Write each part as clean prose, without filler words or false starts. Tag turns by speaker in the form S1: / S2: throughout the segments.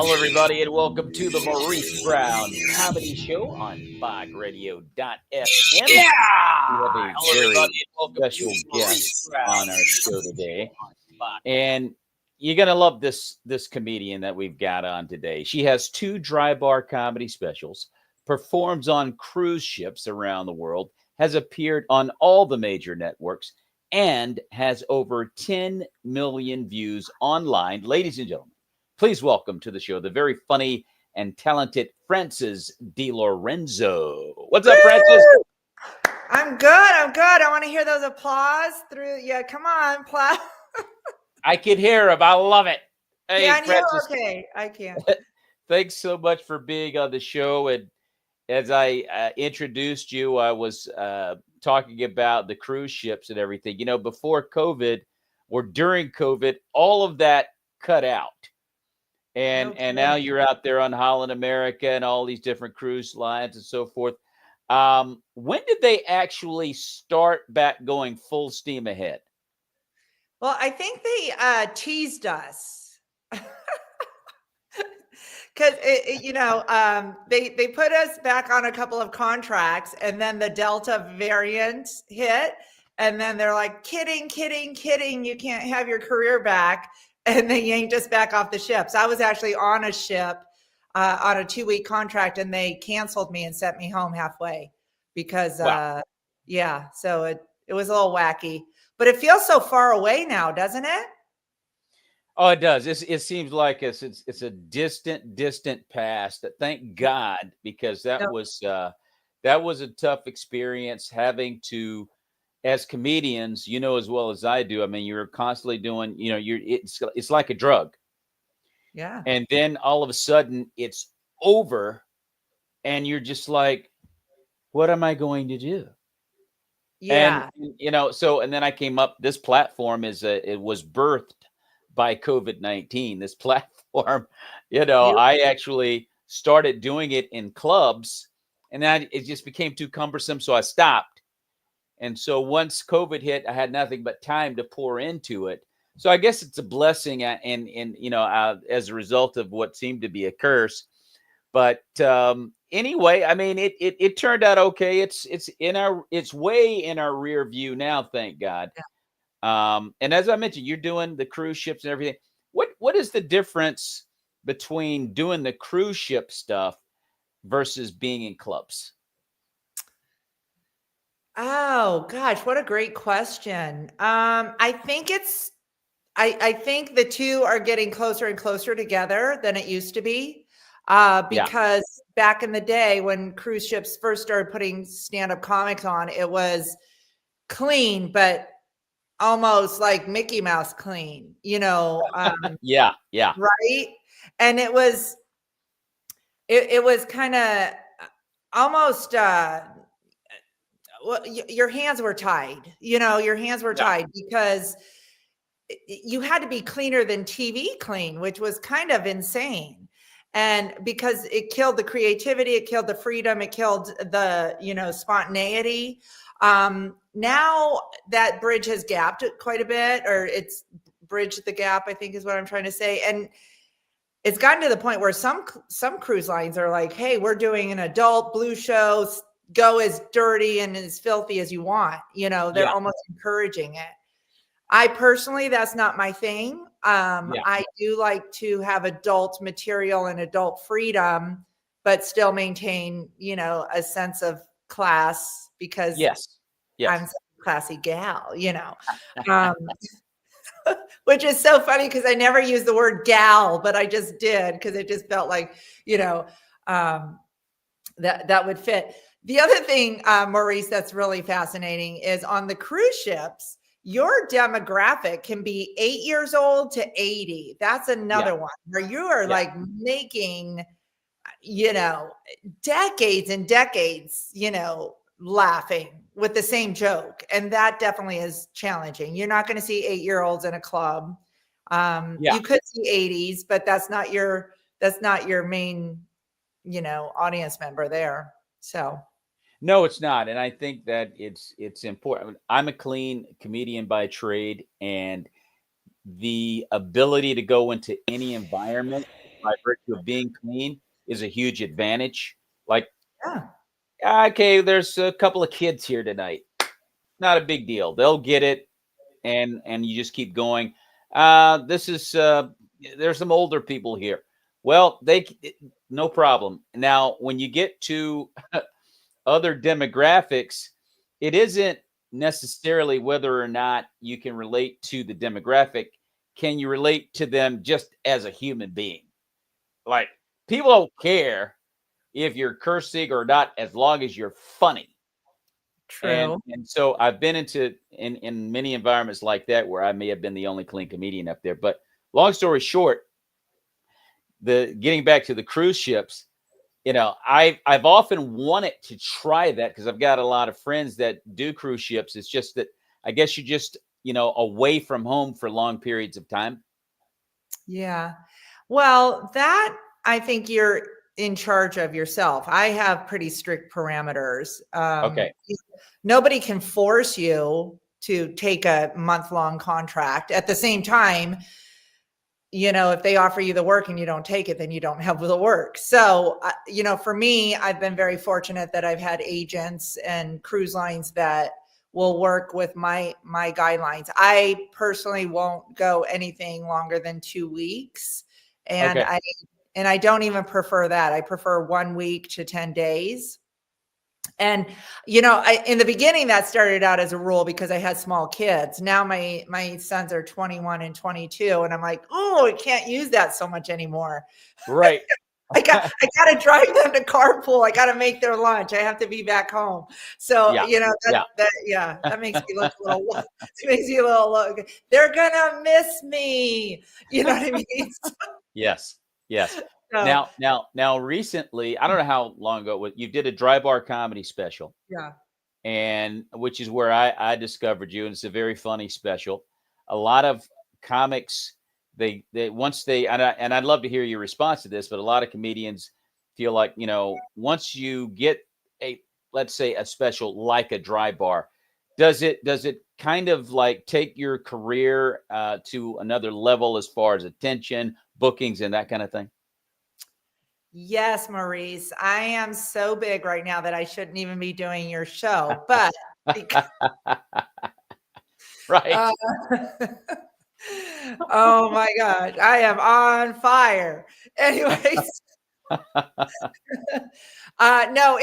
S1: Hello, everybody, and welcome to the Maurice Brown Comedy Show on bogradio.fm.
S2: Yeah!
S1: We have a
S2: Hello,
S1: very
S2: everybody, and welcome
S1: special
S2: to
S1: guest
S2: Maurice Brown
S1: on our show today, and you're gonna love this comedian that we've got on today. She has 2 dry bar comedy specials, performs on cruise ships around the world, has appeared on all the major networks, and has over 10 million views online. Ladies and gentlemen, please welcome to the show the very funny and talented Frances Dilorinzo. What's up, Frances?
S3: I'm good. I want to hear those applause through. Yeah, come on, applause.
S1: I can hear them. I love it. Hey,
S3: Can you?
S1: Frances,
S3: Okay, I can.
S1: thanks so much for being on the show. And as I introduced you, I was talking about the cruise ships and everything. You know, before COVID or during COVID, all of that cut out. And now you're out there on Holland America and all these different cruise lines and so forth. When did they actually start back going full steam ahead?
S3: Well, I think they teased us because they put us back on a couple of contracts, and then the Delta variant hit, and then they're like, kidding, you can't have your career back. And they yanked us back off the ships. I was actually on a ship on a 2-week contract, and they canceled me and sent me home halfway because,
S1: Wow.
S3: so it was a little wacky. But it feels so far away now, doesn't it?
S1: Oh, it does. It seems like it's a distant past. Thank God, because that was a tough experience having to. As comedians, you know as well as I do. I mean, you're constantly doing, it's like a drug.
S3: Yeah.
S1: And then all of a sudden it's over and you're just like, what am I going to do?
S3: Yeah.
S1: And and then I came up, this platform it was birthed by COVID-19. This platform, I actually started doing it in clubs, and then it just became too cumbersome. So I stopped. And so once COVID hit, I had nothing but time to pour into it. So I guess it's a blessing, and as a result of what seemed to be a curse. But anyway, I mean, it turned out okay. It's way in our rear view now, thank God.
S3: Yeah.
S1: And as I mentioned, you're doing the cruise ships and everything. What is the difference between doing the cruise ship stuff versus being in clubs?
S3: Oh gosh, what a great question. I think I think the two are getting closer and closer together than it used to be. Because back in the day when cruise ships first started putting stand-up comics on, it was clean, but almost like Mickey Mouse clean,
S1: Yeah.
S3: right? And it was kind of almost well, your hands were tied. Your hands were tied because you had to be cleaner than TV clean, which was kind of insane. And because it killed the creativity, it killed the freedom, it killed the, spontaneity. Now that bridge has gapped quite a bit, or it's bridged the gap, I think is what I'm trying to say. And it's gotten to the point where some cruise lines are like, hey, we're doing an adult blue show, go as dirty and as filthy as you want. They're almost encouraging it. I personally, that's not my thing. I do like to have adult material and adult freedom, but still maintain, a sense of class because
S1: Yes.
S3: I'm such a classy gal, which is so funny because I never use the word gal, but I just did because it just felt like, that would fit. The other thing, Maurice, that's really fascinating is on the cruise ships, your demographic can be 8 years old to 80. That's another one where you are like making, decades and decades, laughing with the same joke. And that definitely is challenging. You're not going to see 8-year-olds in a club. You could see 80s, but that's not your main, audience member there. So.
S1: No, it's not. And I think that it's important. I'm a clean comedian by trade, and the ability to go into any environment by virtue of being clean is a huge advantage. Like,
S3: Yeah.
S1: okay, there's a couple of kids here tonight. Not a big deal. They'll get it, and you just keep going. This is there's some older people here. Well, no problem. Now, when you get to other demographics, it isn't necessarily whether or not you can relate to the demographic. Can you relate to them just as a human being? Like, people don't care if you're cursing or not as long as you're funny. And
S3: True.
S1: so I've been in many environments like that where I may have been the only clean comedian up there. But long story short, getting back to the cruise ships, I've often wanted to try that because I've got a lot of friends that do cruise ships. It's just that I guess you just, away from home for long periods of time.
S3: Yeah. Well, that I think you're in charge of yourself. I have pretty strict parameters.
S1: Okay.
S3: Nobody can force you to take a month-long contract. At the same time, if they offer you the work and you don't take it, then you don't have the work. So, for me, I've been very fortunate that I've had agents and cruise lines that will work with my guidelines. I personally won't go anything longer than 2 weeks. And
S1: Okay.
S3: I don't even prefer that. I prefer 1 week to 10 days. And, in the beginning that started out as a rule because I had small kids. Now my sons are 21 and 22. And I'm like, oh, I can't use that so much anymore.
S1: Right.
S3: I got to drive them to carpool. I got to make their lunch. I have to be back home. So,
S1: Yeah.
S3: that makes me look a little, it makes me a little look, they're going to miss me. You know what I mean?
S1: Yes. Yes.
S3: So,
S1: Now, recently, I don't know how long ago you did a dry bar comedy special,
S3: yeah.
S1: and which is where I discovered you, and it's a very funny special. A lot of comics, they once they and I'd love to hear your response to this, but a lot of comedians feel like once you get let's say a special like a dry bar, does it kind of like take your career to another level as far as attention, bookings, and that kind of thing?
S3: Yes, Maurice. I am so big right now that I shouldn't even be doing your show, but
S1: Right.
S3: uh, oh my gosh, I am on fire. Anyways, no,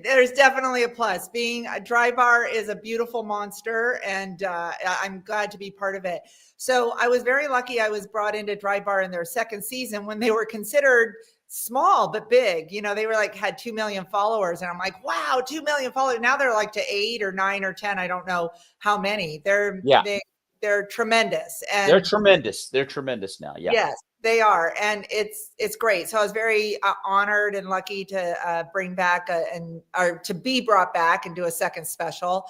S3: there's definitely a plus. Being a dry bar is a beautiful monster, and I'm glad to be part of it. So I was very lucky. I was brought into dry bar in their second season when they were considered small but big. They were had 2 million followers, and I'm like, wow, 2 million followers. Now they're like to 8 or 9 or 10. I don't know how many. They're tremendous,
S1: They're
S3: and
S1: tremendous. They're tremendous now. Yeah.
S3: yes, they are, and it's great. So I was very honored and lucky to bring back or to be brought back and do a second special.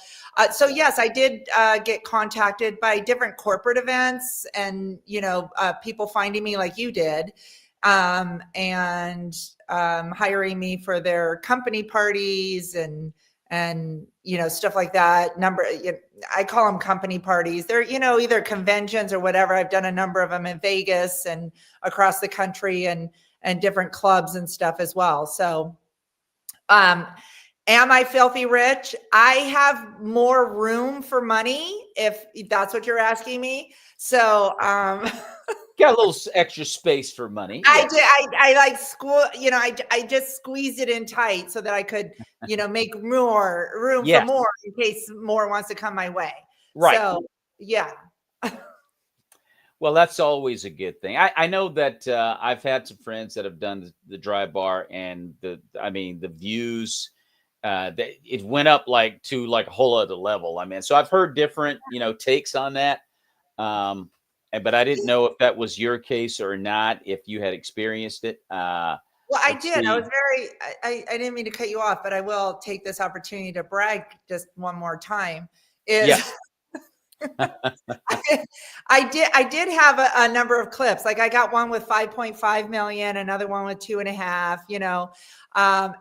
S3: So yes, I did get contacted by different corporate events, and people finding me like you did, and hiring me for their company parties and stuff like that. I call them company parties. They're, either conventions or whatever. I've done a number of them in Vegas and across the country and different clubs and stuff as well. So, am I filthy rich? I have more room for money, if that's what you're asking me. So,
S1: Got a little extra space for money.
S3: I
S1: Yes.
S3: did. I like school. I just squeezed it in tight so that I could, make room for
S1: Yes.
S3: more in case more wants to come my way.
S1: Right.
S3: So yeah,
S1: Well, that's always a good thing. I know that I've had some friends that have done the dry bar, and the views, it went up to a whole other level. So I've heard different, takes on that. But I didn't know if that was your case or not, if you had experienced it.
S3: well, I
S1: Let's
S3: did. I was
S1: see.
S3: very. I didn't mean to cut you off, but I will take this opportunity to brag just one more time. Is
S1: Yes.
S3: I did have a number of clips. Like I got one with 5.5 million, another one with 2.5.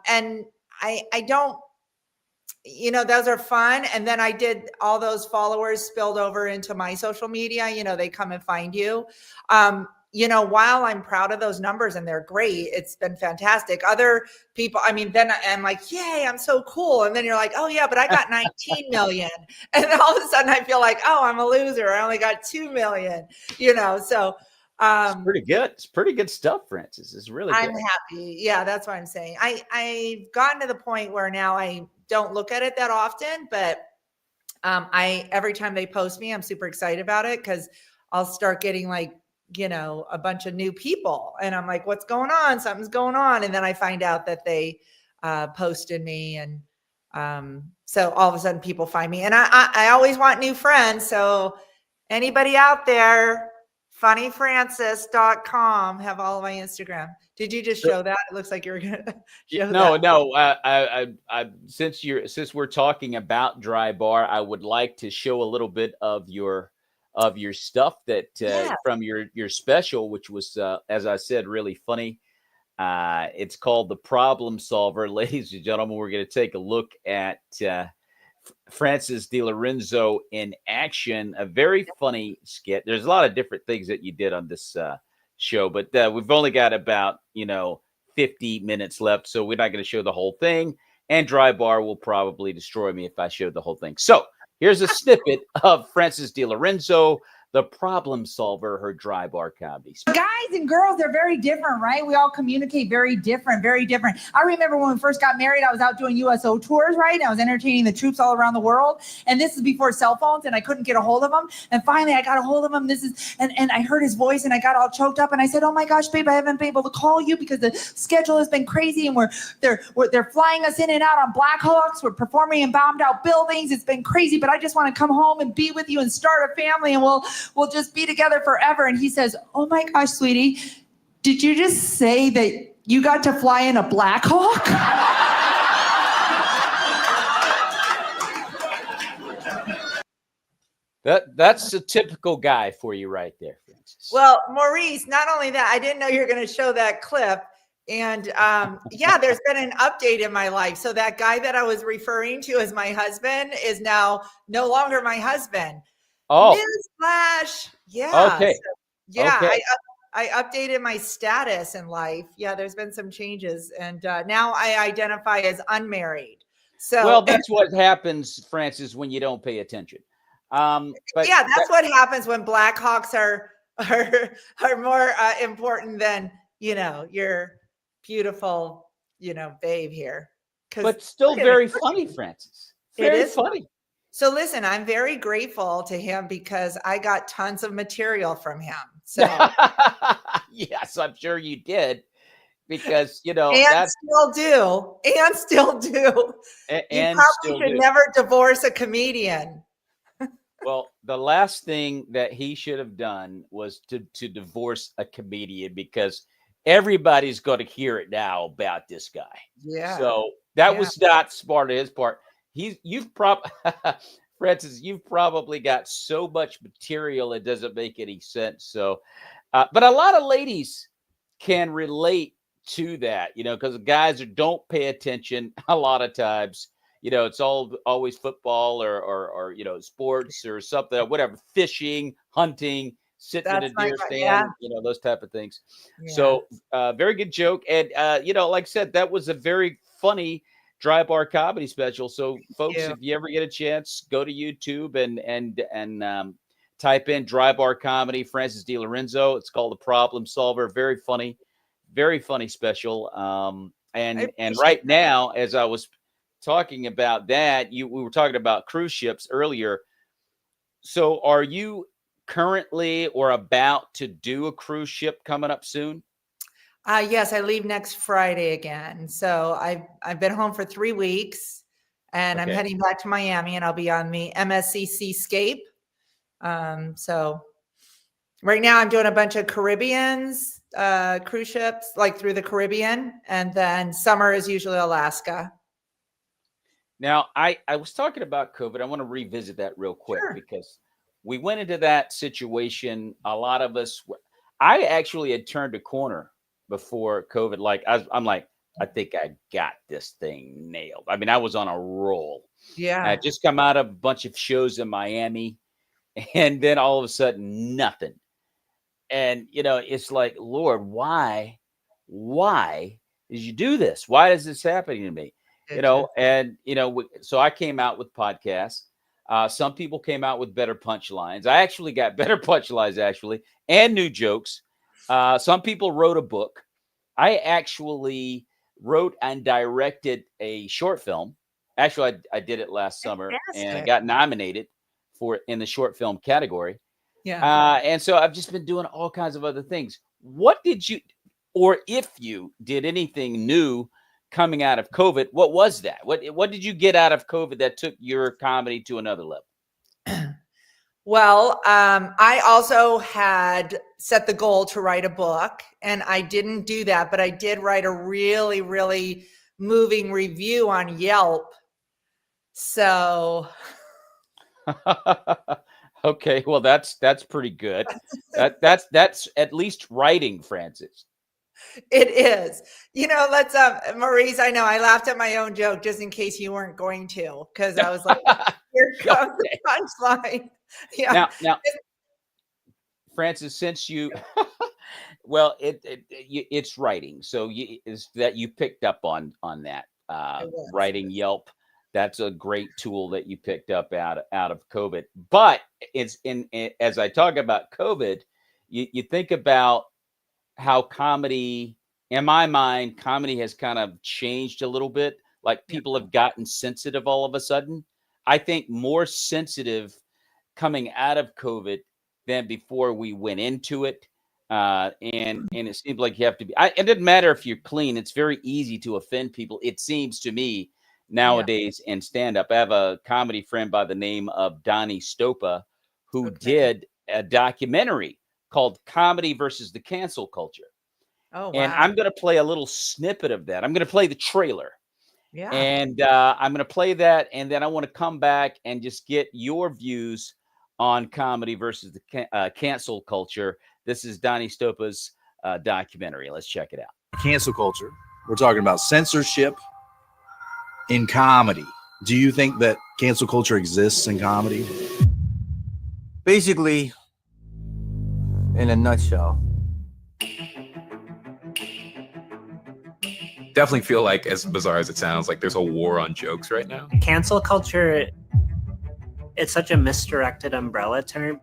S3: And I don't. Those are fun. And then I did all those followers spilled over into my social media. They come and find you. while I'm proud of those numbers and they're great, it's been fantastic. Other people, I mean, then I'm like, yay, I'm so cool. And then you're like, oh yeah, but I got 19 million. And then all of a sudden I feel like, oh, I'm a loser. I only got 2 million, so
S1: it's pretty good. It's pretty good stuff, Frances. It's really good.
S3: I'm happy. Yeah, that's what I'm saying. I've gotten to the point where now I don't look at it that often, but every time they post me, I'm super excited about it because I'll start getting like, a bunch of new people. And I'm like, what's going on? Something's going on. And then I find out that they posted me. And so all of a sudden people find me. And I always want new friends. So anybody out there, funnyfrances.com, have all of my Instagram. Did you just show that? It looks like you were going to show that.
S1: No. Since we're talking about Dry Bar, I would like to show a little bit of your stuff that from your special, which was, as I said, really funny. It's called The Problem Solver. Ladies and gentlemen, we're going to take a look at Frances Dilorinzo in action. A very funny skit. There's a lot of different things that you did on this show, but we've only got about 50 minutes left, so we're not going to show the whole thing. And Dry Bar will probably destroy me if I show the whole thing. So here's a snippet of Frances Dilorinzo, The Problem Solver, her Dry Bar comedy.
S2: Guys and girls, they're very different, right? We all communicate very different. I remember when we first got married, I was out doing USO tours, right? I was entertaining the troops all around the world. And this is before cell phones, and I couldn't get a hold of him. And finally, I got a hold of him. And I heard his voice, and I got all choked up. And I said, oh my gosh, babe, I haven't been able to call you because the schedule has been crazy. And they're flying us in and out on Black Hawks. We're performing in bombed out buildings. It's been crazy, but I just want to come home and be with you and start a family, and we'll just be together forever. And he says, oh my gosh, sweetie, did you just say that you got to fly in a Black Hawk?
S1: That's a typical guy for you right there, Frances.
S3: Well, Maurice, not only that, I didn't know you were going to show that clip. And there's been an update in my life. So that guy that I was referring to as my husband is now no longer my husband.
S1: Oh,
S3: newsflash. Yeah.
S1: Okay.
S3: So, yeah.
S1: Okay.
S3: I updated my status in life. Yeah. There's been some changes, and now I identify as unmarried. So,
S1: well, that's what happens, Frances, when you don't pay attention. But
S3: yeah, that's what happens when Black Hawks are more important than, your beautiful, babe here.
S1: But still very funny, Frances.
S3: It is
S1: funny.
S3: So listen, I'm very grateful to him because I got tons of material from him. So
S1: yes, I'm sure you did, because
S3: and still do.
S1: And
S3: you
S1: still
S3: probably should
S1: do.
S3: never divorce a comedian.
S1: Well, the last thing that he should have done was to divorce a comedian, because everybody's going to hear it now about this guy.
S3: Yeah.
S1: So that was not smart on his part. Frances, you've probably got so much material it doesn't make any sense. So, but a lot of ladies can relate to that, because guys don't pay attention a lot of times. It's always football or sports or something, whatever, fishing, hunting, sitting in a deer stand, those type of things.
S3: Yeah.
S1: So, very good joke. And, like I said, that was a very funny Dry Bar comedy special. So folks, if you ever get a chance, go to YouTube and type in Dry Bar comedy, Frances Dilorinzo. It's called The Problem Solver. Very funny special. And right now, as I was talking about that, we were talking about cruise ships earlier. So are you currently or about to do a cruise ship coming up soon?
S3: Yes, I leave next Friday again. So I've been home for 3 weeks, and I'm heading back to Miami, and I'll be on the MSC Seascape. So right now I'm doing a bunch of Caribbeans, cruise ships, like through the Caribbean, and then summer is usually Alaska.
S1: Now, I was talking about COVID. I want to revisit that real quick because we went into that situation. A lot of us, I actually had turned a corner before COVID. Like I'm like, I think I got this thing nailed. I mean, I was on a roll.
S3: Yeah.
S1: I just come out of a bunch of shows in Miami, and then all of a sudden, nothing. and it's like, Lord, why did you do this? Why is this happening to me? So I came out with podcasts. Some people came out with better punchlines. I actually got better punchlines, and new jokes. Some people wrote a book. I actually wrote and directed a short film. Actually, I did it last summer, and I got nominated for it in the short film category.
S3: Yeah.
S1: And so I've just been doing all kinds of other things. What did you, or if you did anything new coming out of COVID, what was that? What did you get out of COVID that took your comedy to another level?
S3: Well, I also had set the goal to write a book, and I didn't do that, but I did write a really, really moving review on Yelp. So
S1: okay, well that's pretty good. That's at least writing, Frances.
S3: it is. Let's Maurice, I know I laughed at my own joke just in case you weren't going to, because I was like, here comes the punchline. Yeah.
S1: Now, Frances, since you, well, it's writing, so is that you picked up on that writing Yelp. That's a great tool that you picked up out of COVID. But as I talk about COVID, you think about how comedy, in my mind, comedy has kind of changed a little bit. Like people have gotten sensitive all of a sudden. I think more sensitive coming out of COVID than before we went into it. And it seems like you have to be, it doesn't matter if you're clean. It's very easy to offend people, it seems to me nowadays in stand-up. I have a comedy friend by the name of Donnie Stopa who did a documentary called Comedy versus the Cancel Culture.
S3: Oh, wow.
S1: And I'm going to play a little snippet of that. I'm going to play the trailer.
S3: Yeah.
S1: And I'm going to play that, and then I want to come back and just get your views on comedy versus the cancel culture. This is Donnie Stopa's documentary. Let's check it out.
S4: Cancel culture. We're talking about censorship in comedy. Do you think that cancel culture exists in comedy?
S5: Basically, in a nutshell.
S6: Definitely feel like, as bizarre as it sounds, like there's a war on jokes right now.
S7: Cancel culture, it's such a misdirected umbrella term.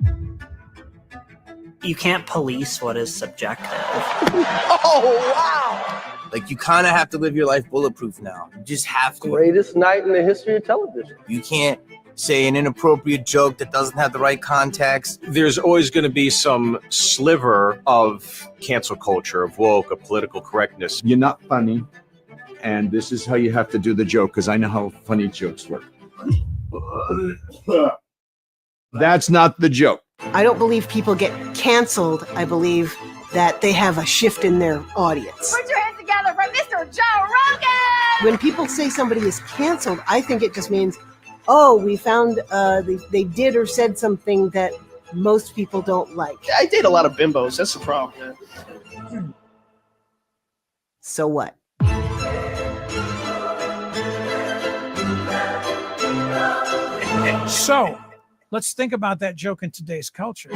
S7: You can't police what is subjective.
S5: Oh, wow! Like, you kind of have to live your life bulletproof now. You just have to.
S8: Greatest night in the history of television.
S5: You can't say an inappropriate joke that doesn't have the right context.
S9: There's always going to be some sliver of cancel culture, of woke, of political correctness.
S10: You're not funny, and this is how you have to do the joke, because I know how funny jokes work. That's not the joke.
S11: I don't believe people get canceled. I believe that they have a shift in their audience.
S12: Put your hands together for Mr. Joe Rogan!
S11: When people say somebody is canceled, I think it just means, oh, we found they did or said something that most people don't like.
S8: I date a lot of bimbos. That's the problem, man.
S11: So what?
S13: So let's think about that joke in today's culture.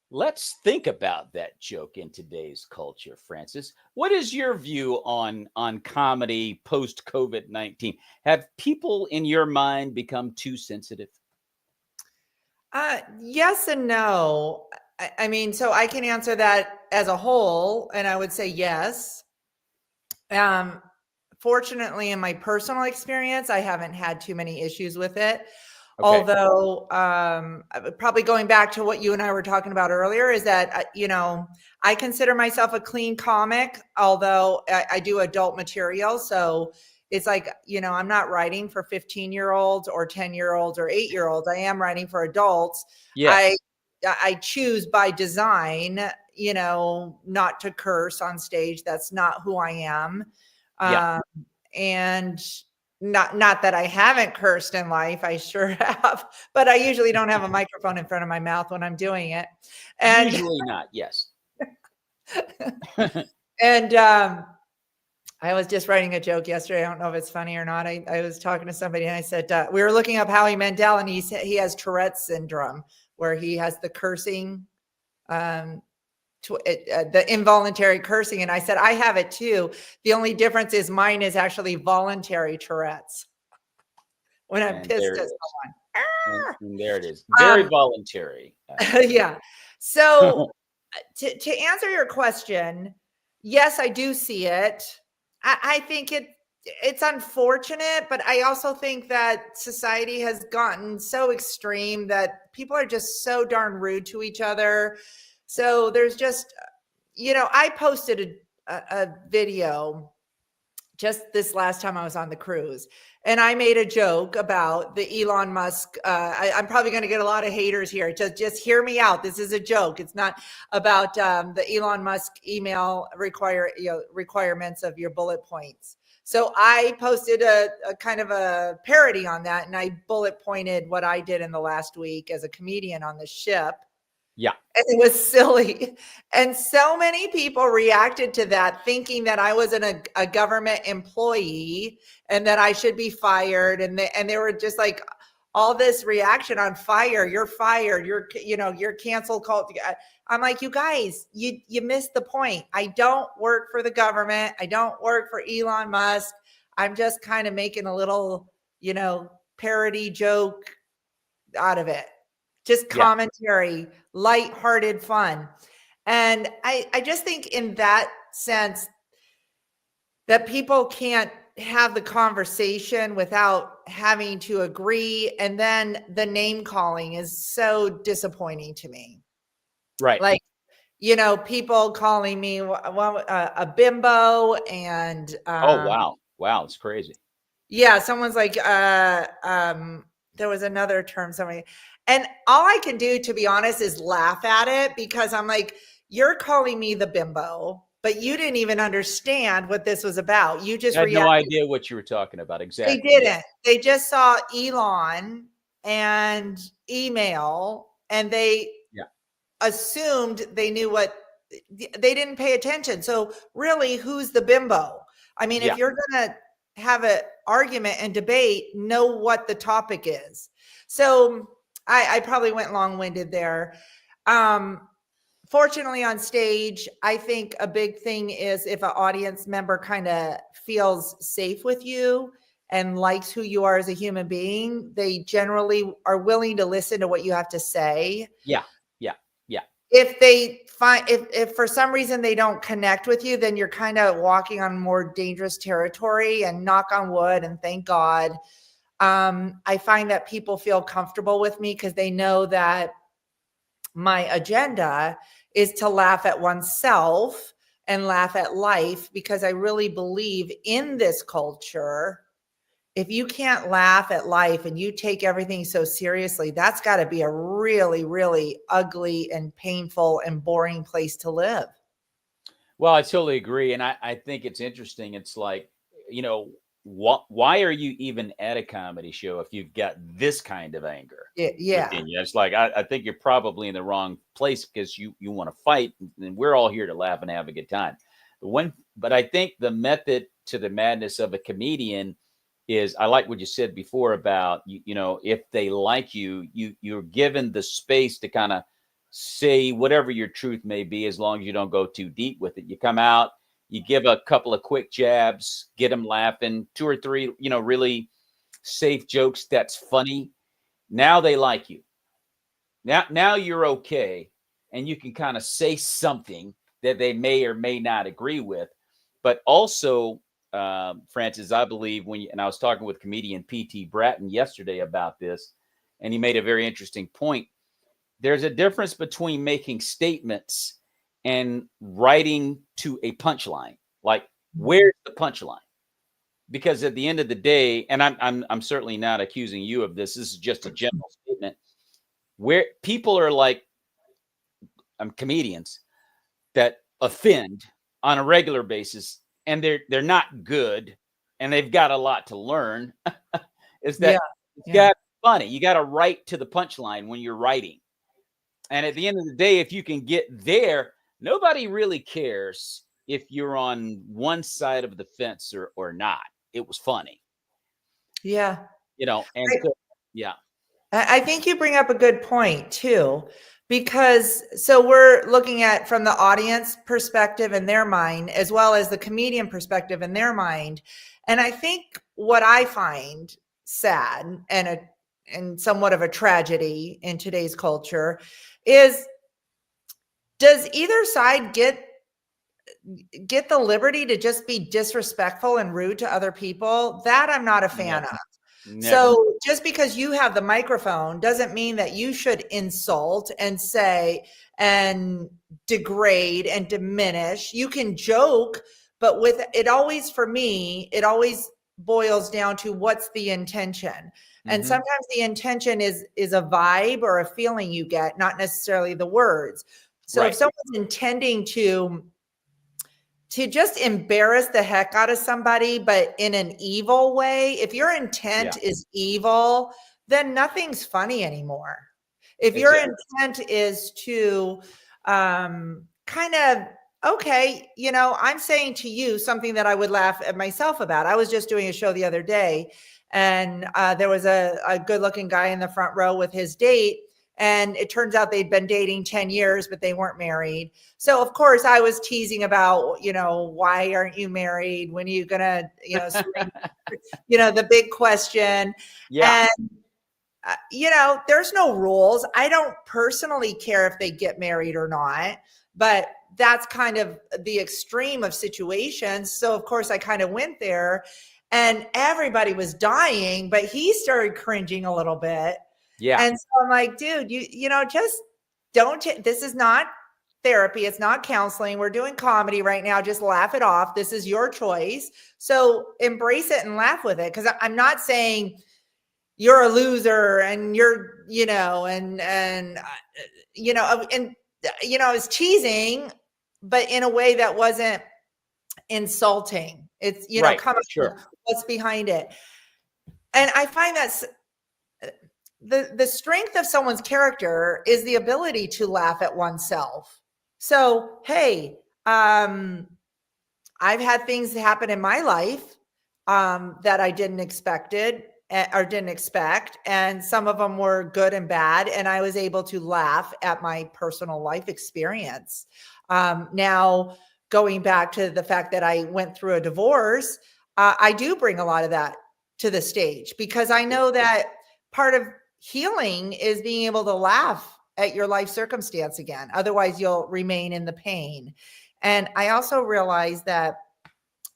S1: Let's think about that joke in today's culture, Frances. What is your view on comedy post COVID-19? Have people in your mind become too sensitive?
S3: Yes and no. I mean, so I can answer that as a whole, and I would say yes. Fortunately, in my personal experience, I haven't had too many issues with it. Okay. Although, probably going back to what you and I were talking about earlier, is that, I consider myself a clean comic, although I do adult material. So it's like, I'm not writing for 15-year-olds or 10-year-olds or 8-year-olds. I am writing for adults.
S1: Yes.
S3: I choose by design, not to curse on stage. That's not who I am.
S1: Yeah.
S3: And not that I haven't cursed in life, I sure have, but I usually don't have a microphone in front of my mouth when I'm doing it. And
S1: usually not, yes.
S3: And I was just writing a joke yesterday. I don't know if it's funny or not. I was talking to somebody and I said, we were looking up Howie Mandel, and he said he has Tourette's syndrome, where he has the cursing the involuntary cursing. And I said, I have it too. The only difference is mine is actually voluntary Tourette's. When I'm pissed at someone.
S1: And there it is. Very voluntary.
S3: Yeah. So to answer your question, yes, I do see it. I think it's unfortunate, but I also think that society has gotten so extreme that people are just so darn rude to each other. So there's just, I posted a video just this last time I was on the cruise, and I made a joke about the Elon Musk. I'm probably going to get a lot of haters here. Just hear me out. This is a joke. It's not about the Elon Musk email requirements of your bullet points. So I posted a kind of a parody on that, and I bullet pointed what I did in the last week as a comedian on the ship.
S1: Yeah.
S3: And it was silly. And so many people reacted to that thinking that I was a government employee and that I should be fired. And they were just like, all this reaction on fire. You're fired. You're canceled. I'm like, you guys, you missed the point. I don't work for the government. I don't work for Elon Musk. I'm just kind of making a little, parody joke out of it. Just commentary, lighthearted fun. And I just think in that sense that people can't have the conversation without having to agree. And then the name calling is so disappointing to me.
S1: Right.
S3: Like, people calling me a bimbo and
S1: oh, wow. It's crazy.
S3: Yeah. Someone's like, there was another term, somebody. And all I can do, to be honest, is laugh at it because I'm like, you're calling me the bimbo, but you didn't even understand what this was about. You just
S1: had no idea what you were talking about. Exactly.
S3: They didn't. They just saw Elon and email, and they assumed they knew what they didn't pay attention. So really, who's the bimbo? I mean, if you're going to have an argument and debate, know what the topic is. So I probably went long-winded there. Fortunately on stage, I think a big thing is if an audience member kind of feels safe with you and likes who you are as a human being, they generally are willing to listen to what you have to say.
S1: Yeah.
S3: If they find, if for some reason they don't connect with you, then you're kind of walking on more dangerous territory, and knock on wood and thank God. I find that people feel comfortable with me because they know that my agenda is to laugh at oneself and laugh at life, because I really believe in this culture. If you can't laugh at life and you take everything so seriously, that's got to be a really, really ugly and painful and boring place to live.
S1: Well, I totally agree. And I think it's interesting. It's like, why are you even at a comedy show if you've got this kind of anger?
S3: Yeah.
S1: It's like, I think you're probably in the wrong place because you want to fight, and we're all here to laugh and have a good time. But I think the method to the madness of a comedian is, I like what you said before about, if they like you, you're given the space to kind of say whatever your truth may be, as long as you don't go too deep with it. You come out, you give a couple of quick jabs, get them laughing, 2 or 3, really safe jokes that's funny. Now they like you. Now you're okay, and you can kind of say something that they may or may not agree with. But also, Frances, I believe and I was talking with comedian P.T. Bratton yesterday about this, and he made a very interesting point. There's a difference between making statements and writing to a punchline. Like, where's the punchline? Because at the end of the day, and I'm certainly not accusing you of this. This is just a general statement. Where people are like, comedians that offend on a regular basis, and they're not good, and they've got a lot to learn. Is that it's got funny? You got to write to the punchline when you're writing. And at the end of the day, if you can get there, nobody really cares if you're on one side of the fence or not. It was funny.
S3: Yeah.
S1: And I think
S3: you bring up a good point too, because so we're looking at from the audience perspective in their mind, as well as the comedian perspective in their mind. And I think what I find sad and somewhat of a tragedy in today's culture is, does either side get the liberty to just be disrespectful and rude to other people? That I'm not a fan of.
S1: Never.
S3: So just because you have the microphone doesn't mean that you should insult and say and degrade and diminish. You can joke, but with it always, for me, it always boils down to what's the intention. And sometimes the intention is a vibe or a feeling you get, not necessarily the words. So if someone's intending to just embarrass the heck out of somebody, but in an evil way, if your intent is evil, then nothing's funny anymore. If your intent is to kind of, okay, you know, I'm saying to you something that I would laugh at myself about. I was just doing a show the other day, and there was a good looking guy in the front row with his date. And it turns out they'd been dating 10 years, but they weren't married. So of course I was teasing about, you know, why aren't you married? When are you gonna, you know, you know, the big question. And, you know, there's no rules. I don't personally care if they get married or not, but that's kind of the extreme of situations. So of course I kind of went there, and everybody was dying, but he started cringing a little bit. And so I'm like, dude, you know, just don't, this is not therapy. It's not counseling. We're doing comedy right now. Just laugh it off. This is your choice. So embrace it and laugh with it. Cause I'm not saying you're a loser and you're, you know, and, you know, I was teasing, but in a way that wasn't insulting. It's, you know, come on, what's behind it. And I find that's, the strength of someone's character is the ability to laugh at oneself. So, hey, I've had things happen in my life that I didn't expect, and some of them were good and bad, and I was able to laugh at my personal life experience. Now, going back to the fact that I went through a divorce, I do bring a lot of that to the stage, because I know that part of healing is being able to laugh at your life circumstance again. Otherwise, you'll remain in the pain. And I also realize that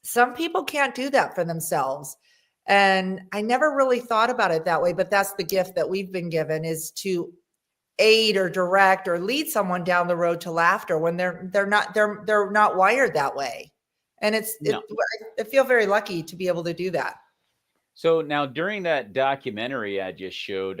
S3: some people can't do that for themselves. And I never really thought about it that way, but that's the gift that we've been given, is to aid or direct or lead someone down the road to laughter when they're not wired that way. And I feel very lucky to be able to do that.
S1: So now, during that documentary I just showed,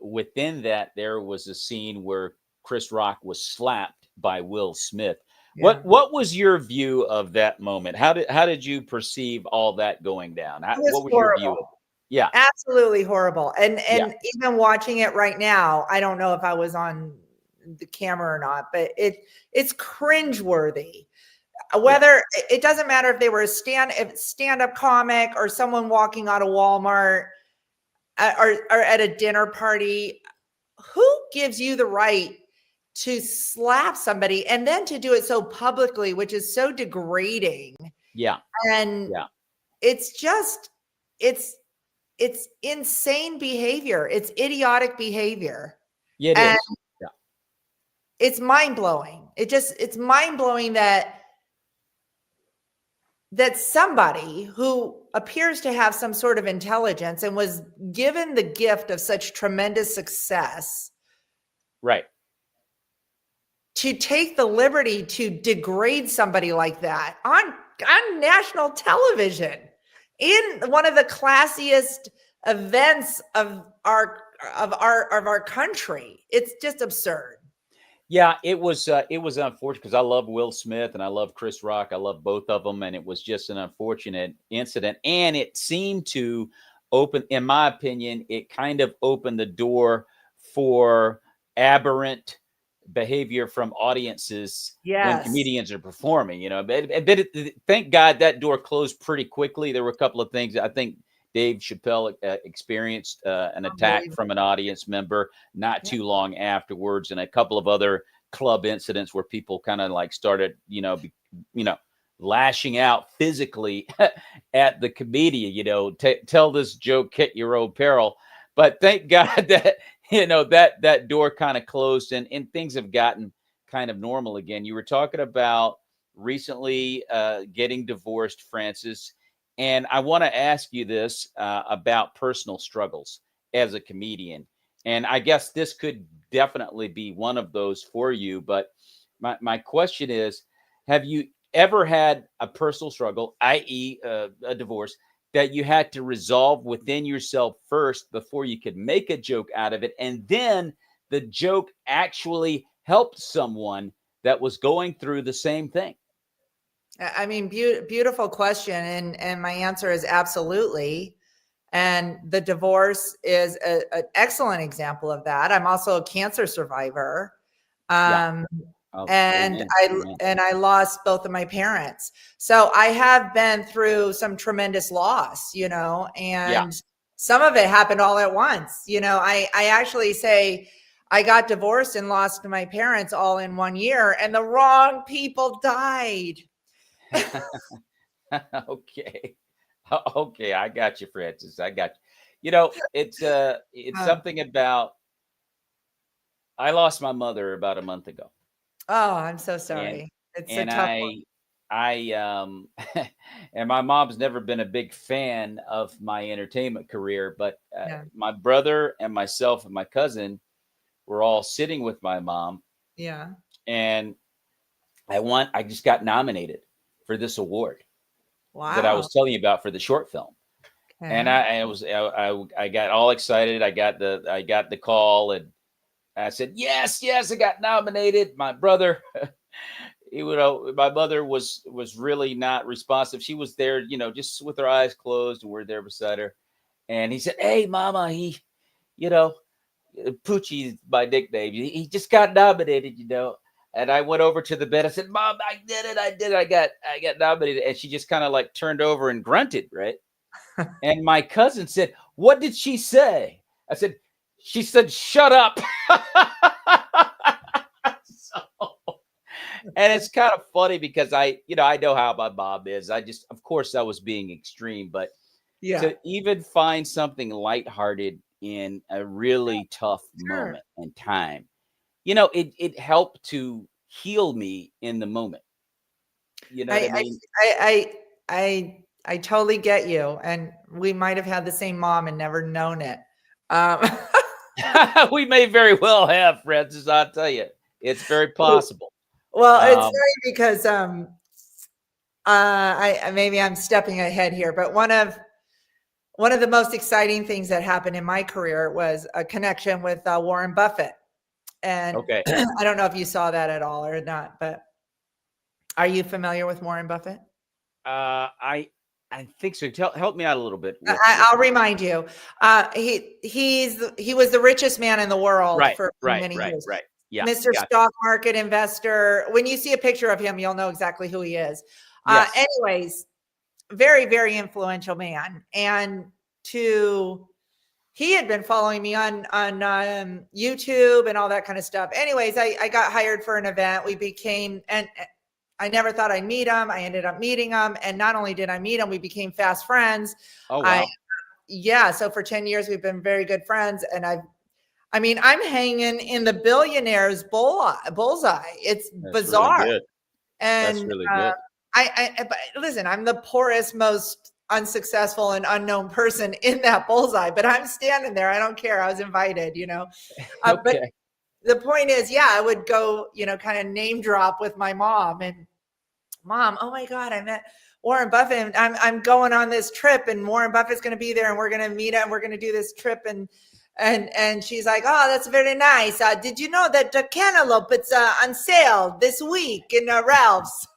S1: within that, there was a scene where Chris Rock was slapped by Will Smith. What was your view of that moment? How did you perceive all that going down? What was your view of it? Yeah,
S3: absolutely horrible. And even watching it right now, I don't know if I was on the camera or not, but it's cringeworthy. Whether it doesn't matter if they were a stand-up comic or someone walking out of Walmart or at a dinner party, who gives you the right to slap somebody and then to do it so publicly, which is so degrading? And it's just, it's insane behavior. It's idiotic behavior.
S1: It is.
S3: It's mind-blowing. It's mind-blowing that somebody who appears to have some sort of intelligence and was given the gift of such tremendous success, to take the liberty to degrade somebody like that on national television in one of the classiest events of our country. It's just absurd.
S1: Yeah, it was unfortunate, because I love Will Smith and I love Chris Rock. I love both of them, and it was just an unfortunate incident. And it seemed to open, in my opinion, it kind of opened the door for aberrant behavior from audiences when comedians are performing. You know, but thank God that door closed pretty quickly. There were a couple of things I think Dave Chappelle experienced an attack from an audience member not too long afterwards, and a couple of other club incidents where people kind of like started, lashing out physically at the comedian, tell this joke at your own peril. But thank God that, that door kind of closed and things have gotten kind of normal again. You were talking about recently getting divorced, Frances. And I want to ask you this about personal struggles as a comedian. And I guess this could definitely be one of those for you. But my question is, have you ever had a personal struggle, i.e. a divorce, that you had to resolve within yourself first before you could make a joke out of it, and then the joke actually helped someone that was going through the same thing?
S3: I mean, beautiful question. And my answer is absolutely. And the divorce is an excellent example of that. I'm also a cancer survivor. And I lost both of my parents. So I have been through some tremendous loss, and some of it happened all at once. I actually say I got divorced and lost my parents all in 1 year, and the wrong people died.
S1: Okay. I got you, Frances. I got you. It's something about, I lost my mother about a month ago.
S3: Oh, I'm so sorry. It's a tough one.
S1: And my mom's never been a big fan of my entertainment career, but my brother and myself and my cousin were all sitting with my mom.
S3: Yeah.
S1: And I just got nominated for this award that I was telling you about for the short film. Okay. And I got all excited. I got the call and I said, yes, I got nominated. My brother, my mother was really not responsive. She was there, just with her eyes closed, and we're there beside her. And he said, hey, Mama, Poochie is my nickname. He just got nominated, And I went over to the bed. I said, Mom, I did it. I got nominated. And she just kind of like turned over and grunted, right? And my cousin said, what did she say? I said, she said, shut up. And it's kind of funny because I know how my mom is. Of course I was being extreme, but to even find something lighthearted in a really tough moment and time, it helped to heal me in the moment. You know what I mean?
S3: I totally get you. And we might have had the same mom and never known it.
S1: We may very well have, Frances. I'll tell you, it's very possible.
S3: Well, it's funny because maybe I'm stepping ahead here, but one of the most exciting things that happened in my career was a connection with Warren Buffett. And I don't know if you saw that at all or not, but are you familiar with Warren Buffett?
S1: I think so. Help me out a little bit.
S3: I'll remind you. He was the richest man in the world for many years.
S1: Right. Yeah.
S3: Mr. Stock Market investor. When you see a picture of him, you'll know exactly who he is. Yes. Anyways, very, very influential man. And he had been following me on YouTube and all that kind of stuff. Anyways, I got hired for an event. We became, and I never thought I'd meet him. I ended up meeting him. And not only did I meet him, we became fast friends.
S1: Oh, wow.
S3: So for 10 years, we've been very good friends. And I'm hanging in the billionaire's bullseye. It's bizarre.
S1: Really good.
S3: And
S1: that's really good.
S3: But listen, I'm the poorest, most unsuccessful and unknown person in that bullseye, but I'm standing there. I don't care. I was invited, But the point is, I would go, kind of name drop with my mom and Mom, oh my God, I met Warren Buffett. And I'm going on this trip and Warren Buffett's going to be there and we're going to meet him. We're going to do this trip. And she's like, oh, that's very nice. Did you know that the cantaloupe, it's on sale this week in Ralph's?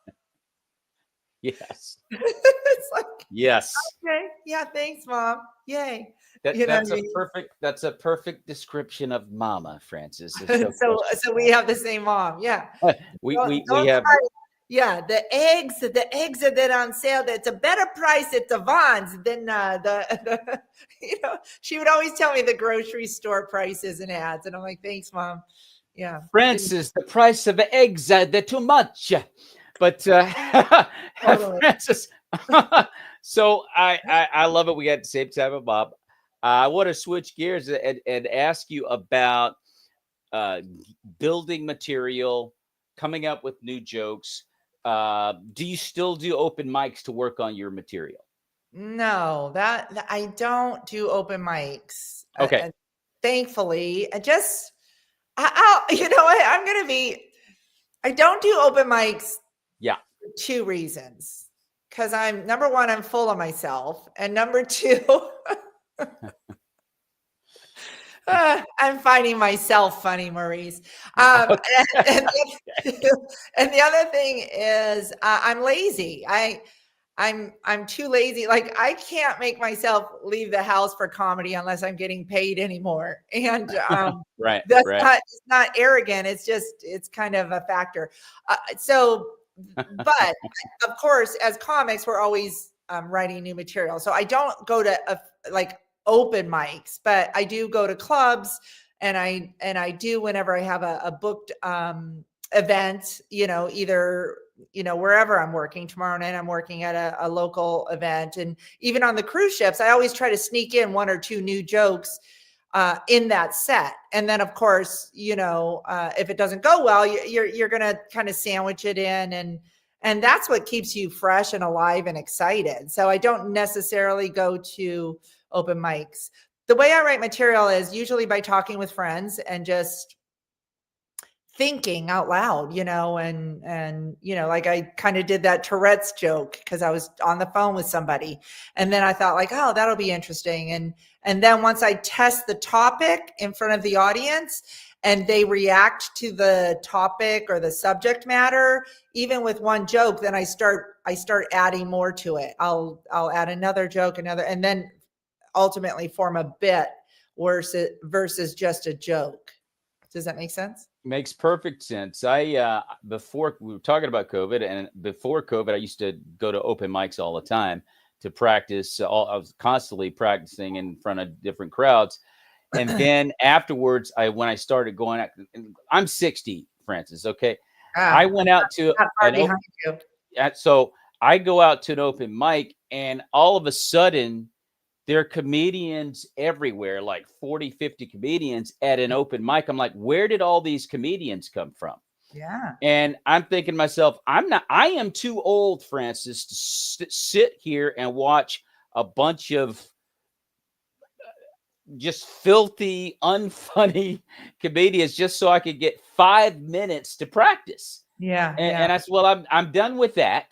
S1: Yes.
S3: It's like,
S1: yes.
S3: Okay. Yeah. Thanks, Mom. Yay.
S1: That's a perfect description of Mama, Frances.
S3: So we have the same mom. Yeah.
S1: we have.
S3: Yeah, the eggs are then on sale. That's a better price at the Vons than the she would always tell me the grocery store prices and ads. And I'm like, thanks, Mom. Yeah.
S1: Frances, the price of eggs, they're too much. But
S3: Totally.
S1: Frances, so I love it. We got the same type of Bob. I want to switch gears and ask you about building material, coming up with new jokes. Do you still do open mics to work on your material?
S3: No, that I don't do open mics.
S1: Okay.
S3: Thankfully, I'll you know what? I don't do open mics.
S1: Yeah.
S3: For 2 reasons. Because number one, I'm full of myself. And number 2, I'm finding myself funny, Maurice. And the other thing is I'm lazy. I'm too lazy. Like I can't make myself leave the house for comedy unless I'm getting paid anymore. And
S1: right,
S3: that's
S1: right.
S3: it's not arrogant. It's kind of a factor. But of course, as comics, we're always writing new material. So I don't go to open mics, but I do go to clubs, and I do whenever I have a booked event, either wherever I'm working. Tomorrow night I'm working at a local event, and even on the cruise ships I always try to sneak in 1 or 2 new jokes in that set. And then of course, if it doesn't go well, you're gonna kind of sandwich it in, and that's what keeps you fresh and alive and excited. So I don't necessarily go to open mics. The way I write material is usually by talking with friends and just thinking out loud, and like I kind of did that Tourette's joke because I was on the phone with somebody, and then I thought like, oh, that'll be interesting. And then once I test the topic in front of the audience and they react to the topic or the subject matter, even with one joke, then I start adding more to it. I'll add another joke, and then ultimately form a bit versus just a joke. Does that make sense?
S1: Makes perfect sense. Before we were talking about COVID, and before COVID, I used to go to open mics all the time to practice. I was constantly practicing in front of different crowds. And then afterwards, when I started going out, I'm 60, Frances. Okay. I went out to so I go out to an open mic, and all of a sudden there are comedians everywhere, like 40, 50 comedians at an open mic. I'm like, where did all these comedians come from?
S3: Yeah.
S1: And I'm thinking to myself, I am too old, Frances, to sit here and watch a bunch of just filthy, unfunny comedians just so I could get 5 minutes to practice.
S3: Yeah.
S1: And I said, well, I'm done with that.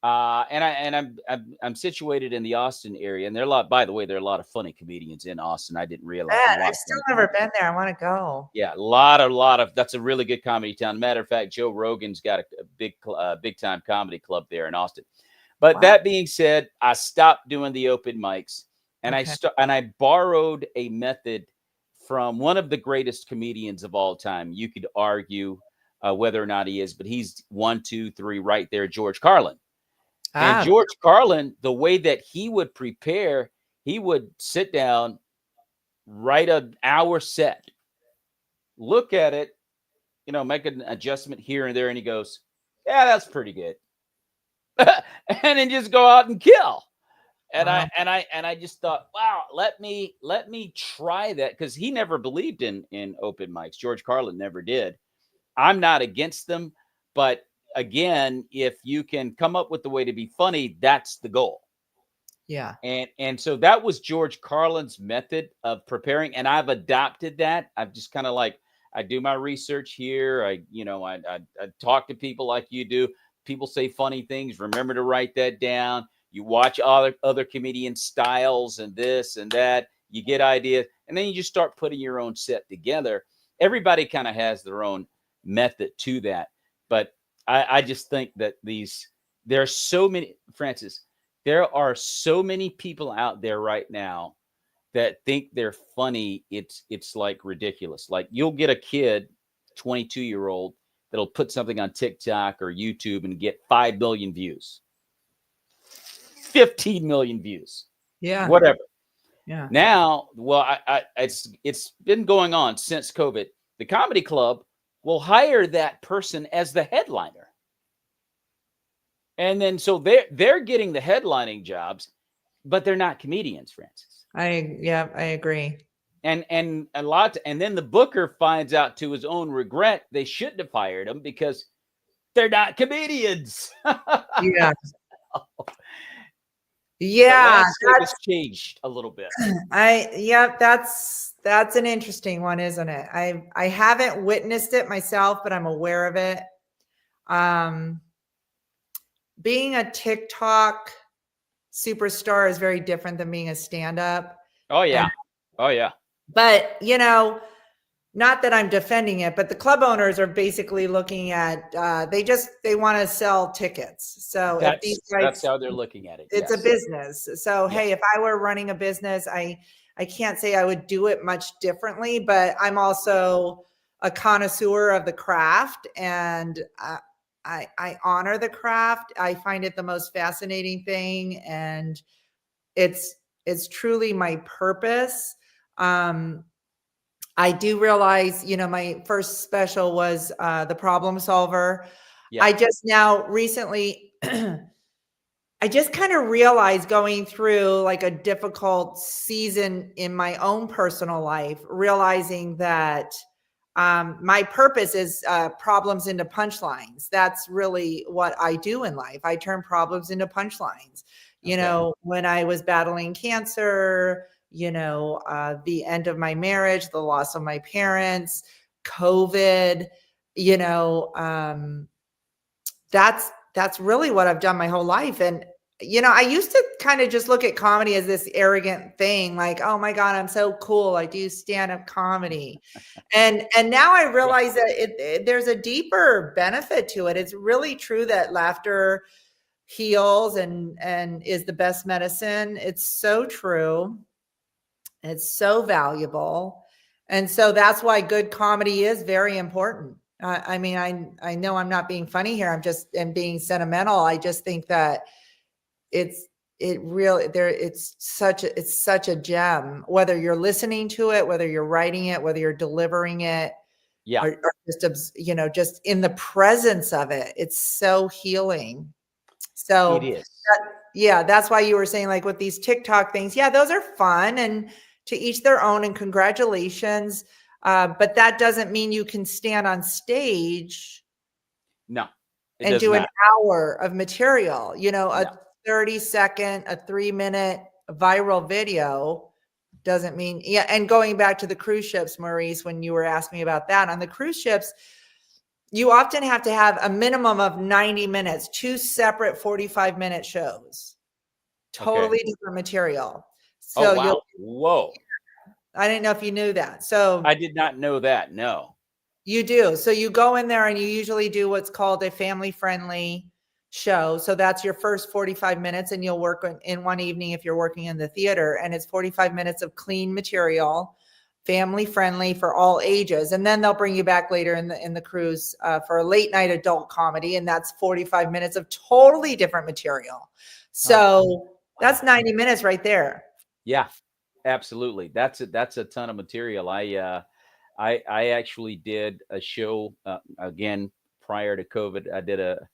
S1: And I'm situated in the Austin area, and by the way, there are a lot of funny comedians in Austin. I didn't realize.
S3: I've still never been there. I want to go.
S1: Yeah, a lot of. That's a really good comedy town. Matter of fact, Joe Rogan's got a big time comedy club there in Austin. But that being said, I stopped doing the open mics, and I borrowed a method from one of the greatest comedians of all time. You could argue whether or not he is, but he's 1, 2, 3 right there, George Carlin. And George Carlin, the way that he would prepare, he would sit down, write an hour set, look at it, make an adjustment here and there, and he goes, yeah, that's pretty good. And then just go out and kill. And I just thought, wow, let me try that, because he never believed in open mics. George Carlin never did. I'm not against them, but again, if you can come up with the way to be funny, that's the goal.
S3: Yeah.
S1: And so that was George Carlin's method of preparing, and I've adopted that. I've just kind of like, I do my research here. I talk to people like you do. People say funny things. Remember to write that down. You watch other comedian styles and this and that. You get ideas, and then you just start putting your own set together. Everybody kind of has their own method to that, but I just think that there are so many, Frances, there are so many people out there right now that think they're funny. It's like ridiculous. Like you'll get a kid, 22-year-old, that'll put something on TikTok or YouTube and get 5 million views, 15 million views, whatever.
S3: Yeah.
S1: Now, well, it's been going on since COVID. The comedy club will hire that person as the headliner. And then so they're getting the headlining jobs, but they're not comedians, Frances.
S3: I agree.
S1: And then the booker finds out to his own regret they shouldn't have hired them because they're not comedians.
S3: Yeah. Yeah,
S1: that's changed a little bit.
S3: That's an interesting one, isn't it? I haven't witnessed it myself, but I'm aware of it. Being a TikTok superstar is very different than being a stand-up.
S1: Oh yeah.
S3: But not that I'm defending it, but the club owners are basically looking at they want to sell tickets. So if these guys,
S1: that's how they're looking at it.
S3: It's a business. So hey, if I were running a business, I can't say I would do it much differently, but I'm also a connoisseur of the craft, and I honor the craft. I find it the most fascinating thing, and it's truly my purpose. I do realize, my first special was The Problem Solver. Yeah. I just now recently, I just kind of realized going through like a difficult season in my own personal life, realizing that my purpose is problems into punchlines. That's really what I do in life. I turn problems into punchlines. When I was battling cancer, the end of my marriage, the loss of my parents, COVID, that's really what I've done my whole life. And, I used to kind of just look at comedy as this arrogant thing, like, oh my God, I'm so cool. I do stand-up comedy. And now I realize that there's a deeper benefit to it. It's really true that laughter heals and is the best medicine. It's so true. It's so valuable. And so that's why good comedy is very important. I mean, I know I'm not being funny here. I'm being sentimental. I just think that it's such a gem, whether you're listening to it, whether you're writing it, whether you're delivering it, or just in the presence of it. It's so healing. So
S1: it is.
S3: That's why you were saying, like, with these TikTok things, those are fun, and to each their own, and congratulations. But that doesn't mean you can stand on stage and do an hour of material, a 30-second, a 3-minute viral video doesn't mean, and going back to the cruise ships, Maurice, when you were asking me about that, on the cruise ships, you often have to have a minimum of 90 minutes, 2 separate 45-minute shows, totally different material. So
S1: whoa.
S3: I didn't know if you knew that. So
S1: I did not know that. No.
S3: You do. So you go in there and you usually do what's called a family-friendly show. So that's your first 45 minutes, and you'll work in one evening if you're working in the theater, and it's 45 minutes of clean material, family friendly for all ages. And then they'll bring you back later in the cruise for a late night adult comedy. And that's 45 minutes of totally different material. So that's 90 minutes right there.
S1: Yeah, absolutely. That's a ton of material. I actually did a show again, prior to COVID. I did a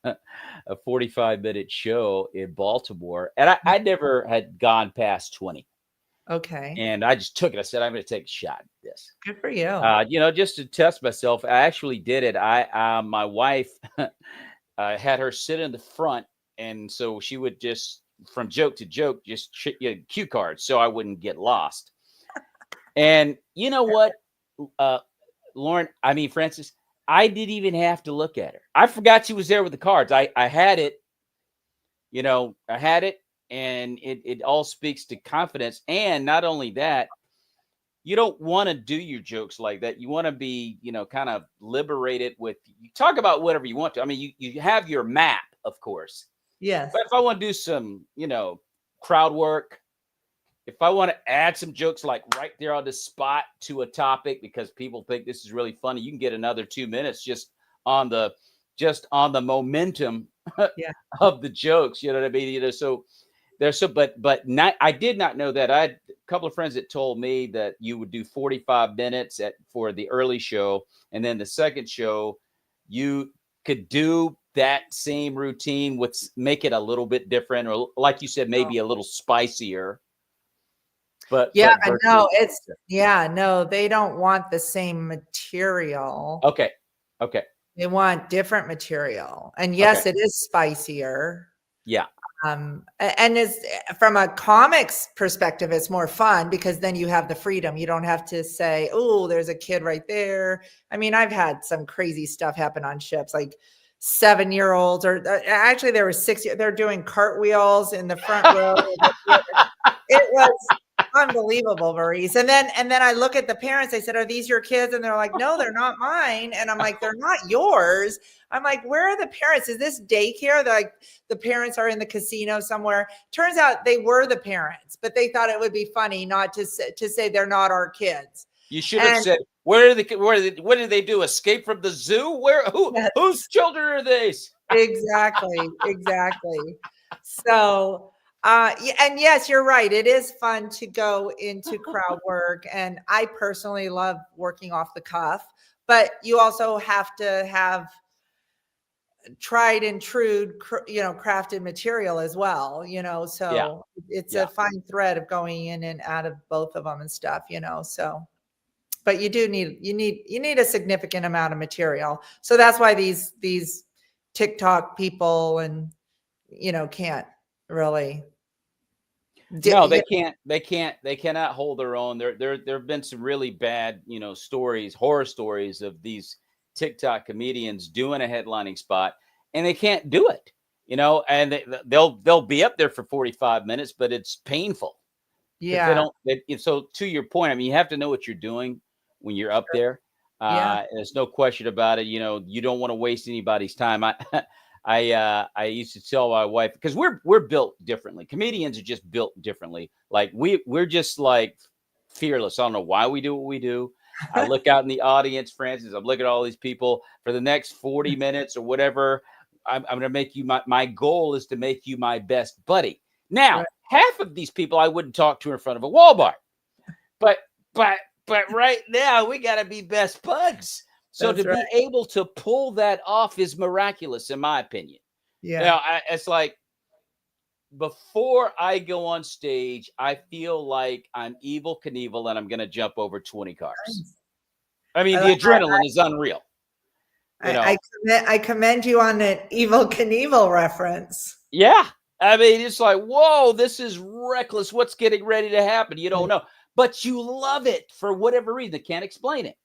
S1: 45-minute show in Baltimore, and I never had gone past 20.
S3: Okay.
S1: And I just took it. I said, I'm going to take a shot at this.
S3: Good for you.
S1: Just to test myself. I actually did it. My wife had her sit in the front, and so she would just, from joke to joke, just cue cards so I wouldn't get lost. And you know what, Frances, I didn't even have to look at her. I forgot she was there with the cards. I had it, and it all speaks to confidence. And not only that, you don't want to do your jokes like that. You want to be, kind of liberated with, you talk about whatever you want to. I mean, you have your map, of course.
S3: Yes.
S1: But if I want to do some, crowd work, if I want to add some jokes like right there on the spot to a topic because people think this is really funny, you can get another 2 minutes just on the momentum
S3: Yeah.
S1: of the jokes. You know what I mean? You know, so there's but not, I did not know that. I had a couple of friends that told me that you would do 45 minutes for the early show, and then the second show you could do that same routine with make it a little bit different, or like you said, maybe a little spicier. But
S3: yeah,
S1: but
S3: no, no, they don't want the same material.
S1: Okay.
S3: They want different material. And yes, it is spicier.
S1: Yeah.
S3: And it's from a comics perspective, it's more fun because then you have the freedom. You don't have to say, oh, there's a kid right there. I mean, I've had some crazy stuff happen on ships, like 7-year-olds, or actually there were 6. They're doing cartwheels in the front row. It was unbelievable, Maurice. And then I look at the parents. I said, "Are these your kids?" And they're like, "No, they're not mine." And I'm like, "They're not yours." I'm like, "Where are the parents? Is this daycare?" They're like, "The parents are in the casino somewhere." Turns out they were the parents, but they thought it would be funny not to say they're not our kids.
S1: You should have said, what did they do? Escape from the zoo? Whose children are these?
S3: Exactly. So, and yes, you're right. It is fun to go into crowd work. And I personally love working off the cuff, but you also have to have tried and true, crafted material as well, so it's a fine thread of going in and out of both of them and stuff, so, but you need a significant amount of material. So that's why these TikTok people and, can't really.
S1: No, they can't. They cannot hold their own. There have been some really bad, horror stories of these TikTok comedians doing a headlining spot, and they can't do it. And they'll be up there for 45 minutes, but it's painful.
S3: Yeah.
S1: So to your point, I mean, you have to know what you're doing when you're up there. There's no question about it. You don't want to waste anybody's time. I used to tell my wife, because we're built differently. Comedians are just built differently. Like we're just like fearless. I don't know why we do what we do. I look out in the audience, Frances. I'm looking at all these people for the next 40 minutes or whatever. I'm going to make you my goal is to make you my best buddy. Now, half of these people I wouldn't talk to in front of a Walmart, but right now we got to be best buds. So be able to pull that off is miraculous, in my opinion.
S3: Yeah.
S1: It's like before I go on stage, I feel like I'm Evel Knievel and I'm going to jump over 20 cars. Nice. I mean, the adrenaline is unreal.
S3: I commend you on an Evel Knievel reference.
S1: Yeah. I mean, it's like, whoa, this is reckless. What's getting ready to happen? You don't know, but you love it for whatever reason. I can't explain it.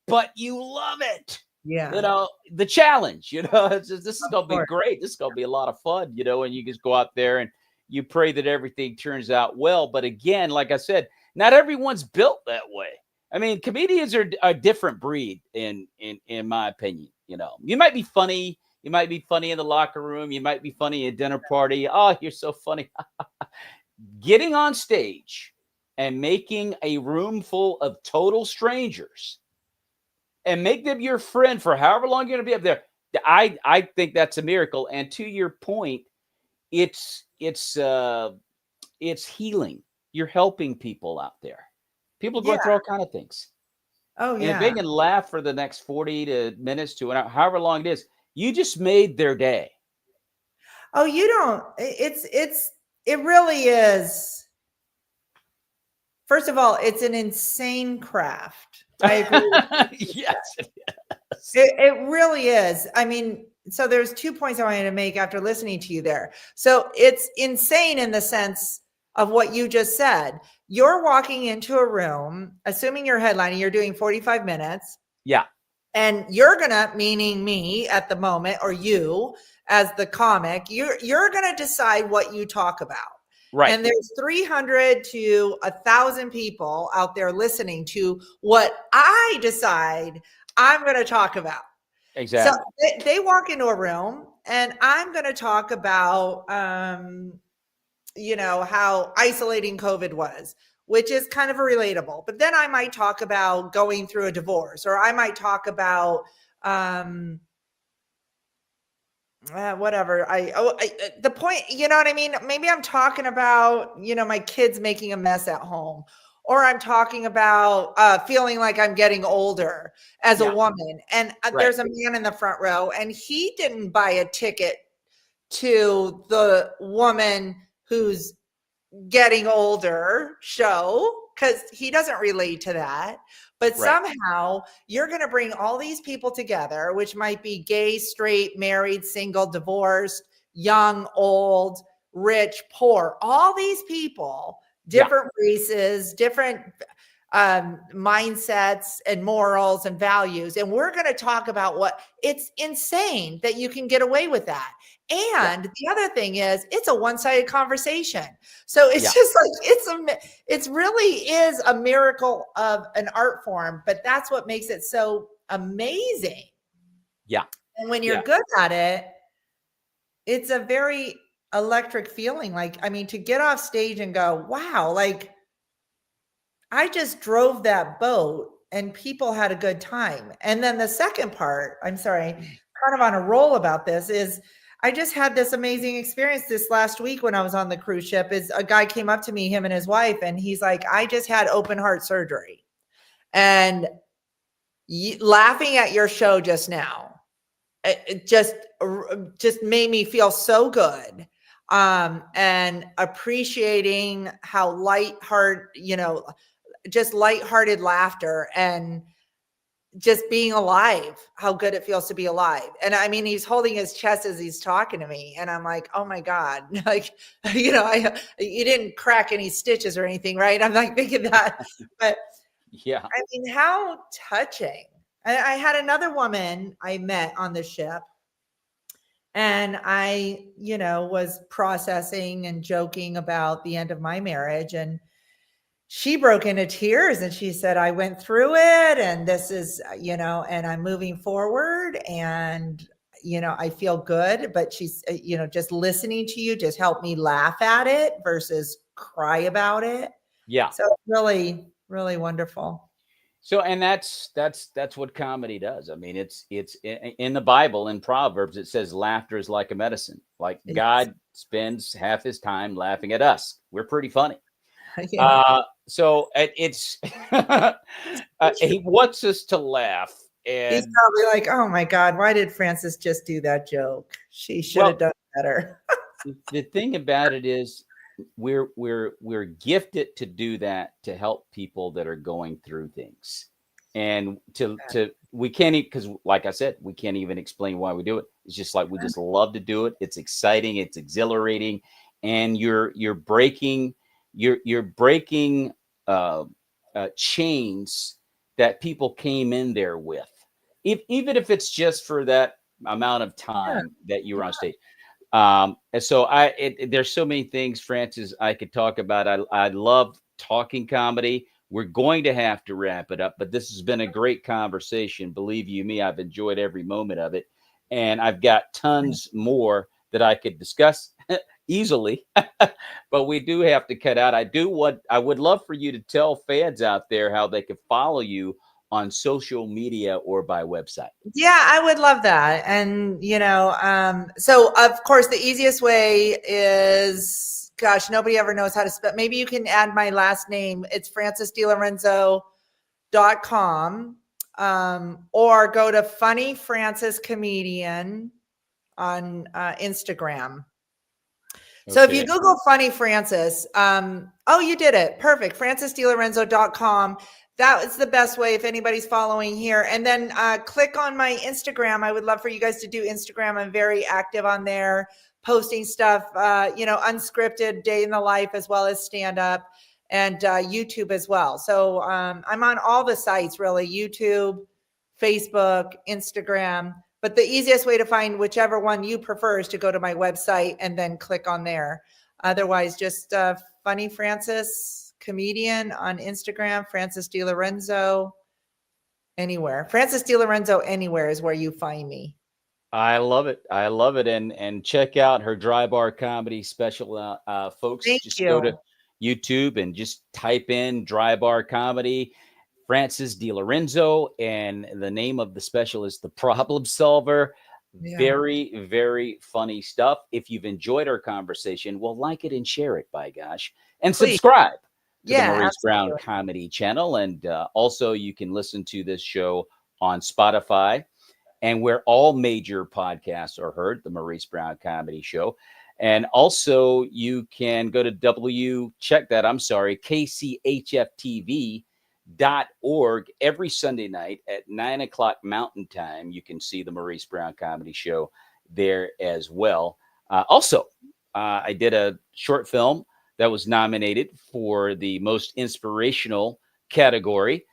S1: But you love it.
S3: Yeah.
S1: The challenge, this is going to be great. This is going to be a lot of fun, and you just go out there and you pray that everything turns out well. But again, like I said, not everyone's built that way. I mean, comedians are a different breed in my opinion. You might be funny. You might be funny in the locker room. You might be funny at a dinner party. Oh, you're so funny. Getting on stage and making a room full of total strangers and make them your friend for however long you're going to be up there. I think that's a miracle. And to your point, it's healing. You're helping people out there. People go through all kinds of things.
S3: Oh, yeah.
S1: And if they can laugh for the next 40 minutes to an hour, however long it is, you just made their day.
S3: Oh, you don't. It really is. First of all, it's an insane craft. I agree.
S1: Yes.
S3: It really is. I mean, so there's 2 points I wanted to make after listening to you there. So it's insane in the sense of what you just said. You're walking into a room, assuming you're headlining, you're doing 45 minutes.
S1: Yeah.
S3: And you're gonna, meaning me at the moment, or you as the comic, you're gonna decide what you talk about.
S1: Right.
S3: And there's 300 to 1,000 people out there listening to what I decide I'm going to talk about.
S1: Exactly.
S3: So they walk into a room and I'm going to talk about, how isolating COVID was, which is kind of relatable. But then I might talk about going through a divorce, or I might talk about, whatever. The point, you know what I mean? Maybe I'm talking about, my kids making a mess at home, or I'm talking about feeling like I'm getting older as a woman. And there's a man in the front row, and he didn't buy a ticket to the woman who's getting older show because he doesn't relate to that. But somehow you're going to bring all these people together, which might be gay, straight, married, single, divorced, young, old, rich, poor, all these people, different races, different mindsets and morals and values. And we're going to talk about what it's insane that you can get away with that. And the other thing is it's a one-sided conversation. So it's just like, it's really is a miracle of an art form, but that's what makes it so amazing.
S1: Yeah.
S3: And when you're good at it, it's a very electric feeling. Like, I mean, to get off stage and go, wow, like I just drove that boat and people had a good time. And then the second part, I'm sorry, kind of on a roll about this is I just had this amazing experience this last week when I was on the cruise ship. Is a guy came up to me, him and his wife, and he's like, I just had open heart surgery. And laughing at your show just now, it just made me feel so good. And appreciating how lighthearted, just lighthearted laughter and just being alive, how good it feels to be alive. And I mean, he's holding his chest as he's talking to me. And I'm like, oh my God, like, you didn't crack any stitches or anything, right? I'm like thinking that, but I mean, how touching. I had another woman I met on the ship, and I, was processing and joking about the end of my marriage, and she broke into tears and she said, I went through it, and this is, and I'm moving forward, and, I feel good, but she's, just listening to you just helped me laugh at it versus cry about it.
S1: Yeah.
S3: So really, really wonderful.
S1: So, and that's what comedy does. I mean, it's in the Bible, in Proverbs, it says laughter is like a medicine. Like God spends half his time laughing at us. We're pretty funny. So it's he wants us to laugh, and
S3: he's probably like, oh my God, why did Frances just do that joke? She should have done better.
S1: The thing about it is we're gifted to do that, to help people that are going through things, and to we can't, because like I said, we can't even explain why we do it. It's just like we just love to do it. It's exciting, it's exhilarating, and you're breaking chains that people came in there with, even if it's just for that amount of time that you were on stage. And so there's so many things, Frances, I could talk about. I love talking comedy. We're going to have to wrap it up, but this has been a great conversation. Believe you me, I've enjoyed every moment of it, and I've got tons more that I could discuss easily, but we do have to cut out. I would love for you to tell fans out there how they could follow you on social media or by website.
S3: Yeah, I would love that. And, so of course, the easiest way is, gosh, nobody ever knows how to spell. Maybe you can add my last name. It's francesdilorinzo.com, or go to Funny Frances Comedian on Instagram. So if you Google Funny Frances, you did it. Perfect. francesdilorinzo.com. That is the best way if anybody's following here. And then click on my Instagram. I would love for you guys to do Instagram. I'm very active on there, posting stuff, unscripted, day in the life, as well as stand up, and YouTube as well. So I'm on all the sites, really: YouTube, Facebook, Instagram. But the easiest way to find whichever one you prefer is to go to my website and then click on there. Otherwise, just Funny Frances Comedian on Instagram, Frances Dilorinzo, anywhere. Frances Dilorinzo anywhere is where you find me.
S1: I love it. I love it. And check out her Dry Bar Comedy special, folks. Just go to YouTube and just type in Dry Bar Comedy, Frances Dilorinzo, and the name of the special is The Problem Solver.
S3: Yeah.
S1: Very, very funny stuff. If you've enjoyed our conversation, well, like it and share it, by gosh. And
S3: Please.
S1: subscribe to
S3: Yeah,
S1: the Maurice Brown
S3: absolutely.
S1: Comedy Channel. And also, you can listen to this show on Spotify and where all major podcasts are heard, the Maurice Brown Comedy Show. And also, you can go to KCHFTV.org every Sunday night at 9 o'clock Mountain Time. You can see the Maurice Brown Comedy Show there as well. I did a short film that was nominated for the most inspirational category.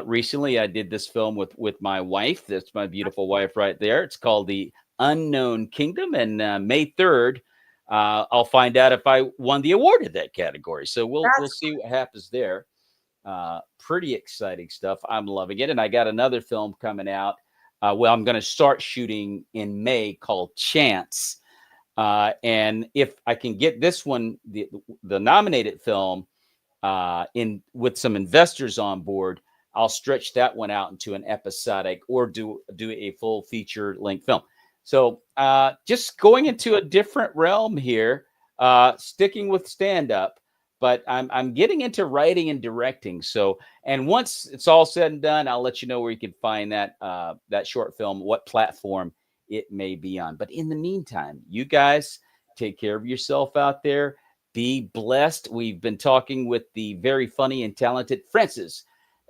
S1: Recently, I did this film with my wife. That's my beautiful wife right there. It's called The Unknown Kingdom. And May 3rd, I'll find out if I won the award in that category. So we'll see what happens there. Pretty exciting stuff. I'm loving it. And I got another film coming out. I'm going to start shooting in May called Chance. And if I can get this one, the nominated film, in with some investors on board, I'll stretch that one out into an episodic or do a full feature length film. So just going into a different realm here, sticking with stand-up, but I'm getting into writing and directing. So, and once it's all said and done, I'll let you know where you can find that short film, what platform it may be on. But in the meantime, you guys take care of yourself out there. Be blessed. We've been talking with the very funny and talented Frances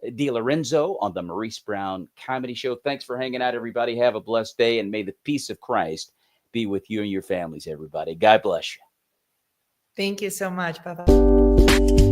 S1: Dilorinzo on the Maurice Brown Comedy Show. Thanks for hanging out, everybody. Have a blessed day, and may the peace of Christ be with you and your families, everybody. God bless you.
S3: Thank you so much. Bye-bye.